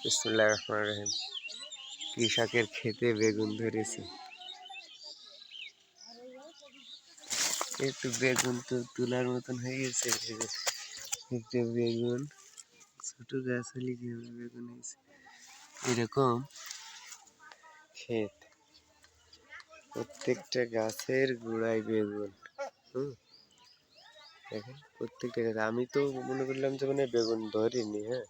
বিসমিল্লাহির রহমানির রহিম। কৃষকের ক্ষেতে বেগুন ধরেছে। একটু বেগুন তো তোলার মতন হয়ে গেছে। একটু বেগুন ছোট গাছ হলে কিভাবে বেগুন হয়েছে এরকম ক্ষেত, প্রত্যেকটা গাছের গোড়ায় বেগুন। দেখেন প্রত্যেকটা গাছ। আমি তো মনে করলাম যে মানে বেগুন ধরিনি, হ্যাঁ,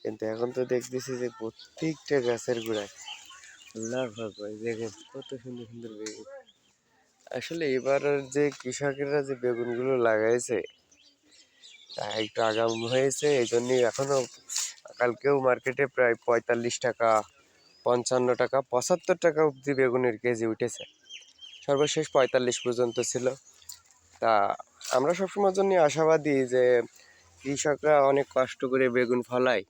কিন্তু এখন তো দেখতেছি যে প্রত্যেকটা গাছের গোড়ায় আল্লাহ ভগবান, দেখেন কত সুন্দর সুন্দর বেগুন। আসলে এবার যে কৃষকেরা যে বেগুনগুলো লাগাইছে তা একটু আগাম হয়েছে, এই জন্যই এখনো কালকেও মার্কেটে প্রায় 45 টাকা, 55 টাকা, 75 টাকা অব্দি বেগুনের কেজি উঠেছে। সর্বশেষ 45 পর্যন্ত ছিল। তা আমরা সবসময় জন্য আশাবাদী যে কৃষকরা অনেক কষ্ট করে বেগুন ফলায়,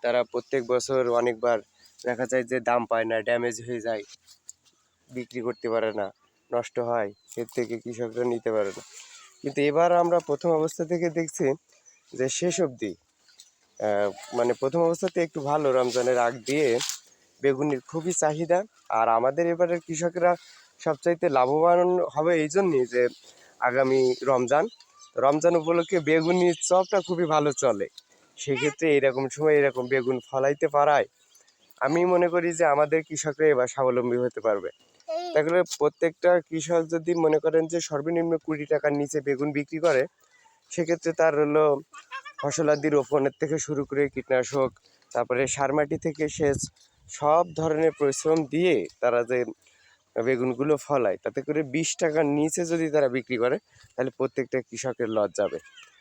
তারা প্রত্যেক বছর অনেকবার দেখা যায় যে দাম পায় না, ড্যামেজ হয়ে যায়, বিক্রি করতে পারে না, নষ্ট হয়, এর থেকে কৃষকরা নিতে পারে না। কিন্তু এবার আমরা প্রথম অবস্থা থেকে দেখছি যে শেষ অবধি মানে প্রথম অবস্থাতে একটু ভালো, রমজানের আগ দিয়ে বেগুনের খুবই চাহিদা। আর আমাদের এবারের কৃষকরা সবচাইতে লাভবান হবে এই জন্যই যে আগামী রমজান রমজান উপলক্ষে বেগুনি চপটা খুবই ভালো চলে। সেক্ষেত্রে এরকম সময় এরকম বেগুন ফলাইতে পারায় আমি মনে করি যে আমাদের কৃষকরা এবার স্বাবলম্বী হতে পারবে। তাহলে প্রত্যেকটা কৃষক যদি মনে করেন যে সর্বনিম্ন 20 টাকার নিচে বেগুন বিক্রি করে, সেক্ষেত্রে তার হলো ফসলাদি রোপণের থেকে শুরু করে কীটনাশক, তারপরে সার মাটি থেকে সেচ, সব ধরনের পরিশ্রম দিয়ে তারা যে বেগুনগুলো ফলায়, তাতে করে 20 টাকার নিচে যদি তারা বিক্রি করে তাহলে প্রত্যেকটা কৃষকের লস যাবে।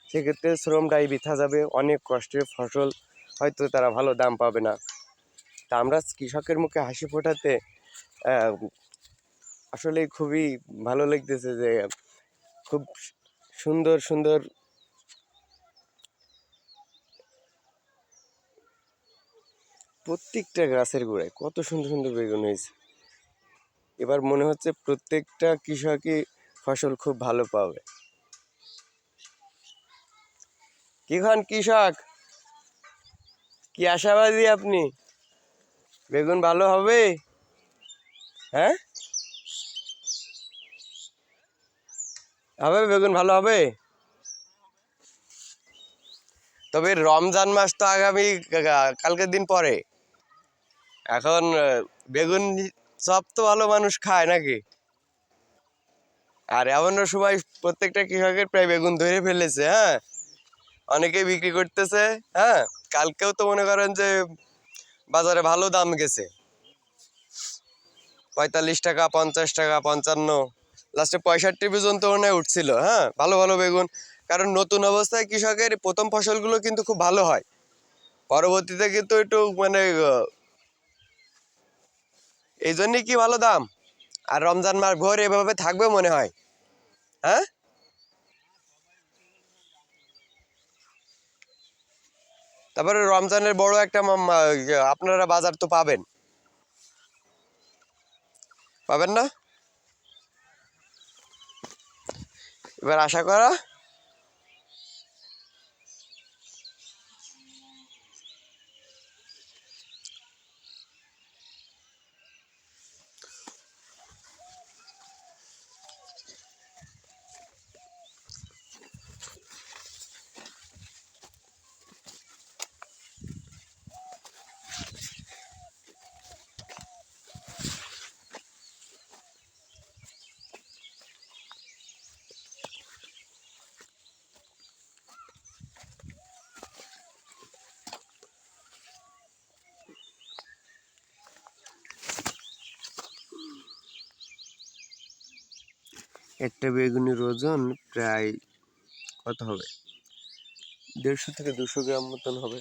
সেক্ষেত্রে শ্রমটাই বৃথা যাবে, অনেক কষ্টের ফসল হয়তো তারা ভালো দাম পাবে না। তা আমরা কৃষকের মুখে হাসি ফোটাতে আসলে খুবই ভালো লাগতেছে যে খুব সুন্দর সুন্দর প্রত্যেকটা গাছের গোড়ায় কত সুন্দর সুন্দর বেগুন হয়েছে। এবার মনে হচ্ছে প্রত্যেকটা কৃষকই ফসল খুব ভালো পাবে। কি খান কৃষক, কি আশাবাদী আপনি? বেগুন ভালো হবে? হ্যাঁ, হবে, বেগুন ভালো হবে। তবে রমজান মাস তো আগামী কালকের দিন পরে। এখন বেগুন সব তো ভালো মানুষ খায় নাকি? আর এমনও সময় প্রত্যেকটা কৃষকের প্রায় বেগুন ধরে ফেলেছে, হ্যাঁ, অনেকেই বিক্রি করতেছে। হ্যাঁ, কালকেও তো মনে করেন যে বাজারে ভালো দাম গেছে, 45 টাকা, 50 টাকা, 55, লাস্টে 65 পর্যন্ত মনে হয় উঠছিল। হ্যাঁ, ভালো ভালো বেগুন। কারণ নতুন অবস্থায় কৃষকের প্রথম ফসলগুলো কিন্তু খুব ভালো হয়, পরবর্তীতে কিন্তু একটু মানে এই জন্যই কি ভালো দাম। আর রমজান মাস ভোর এভাবে থাকবে মনে হয়। হ্যাঁ, তারপরে রমজানের বড় একটা আপনারা বাজার তো পাবেন, পাবেন না? এবার আশা করা একটা বেগুনের ওজন প্রায় কত হবে, 150 থেকে 200 গ্রাম মতন হবে।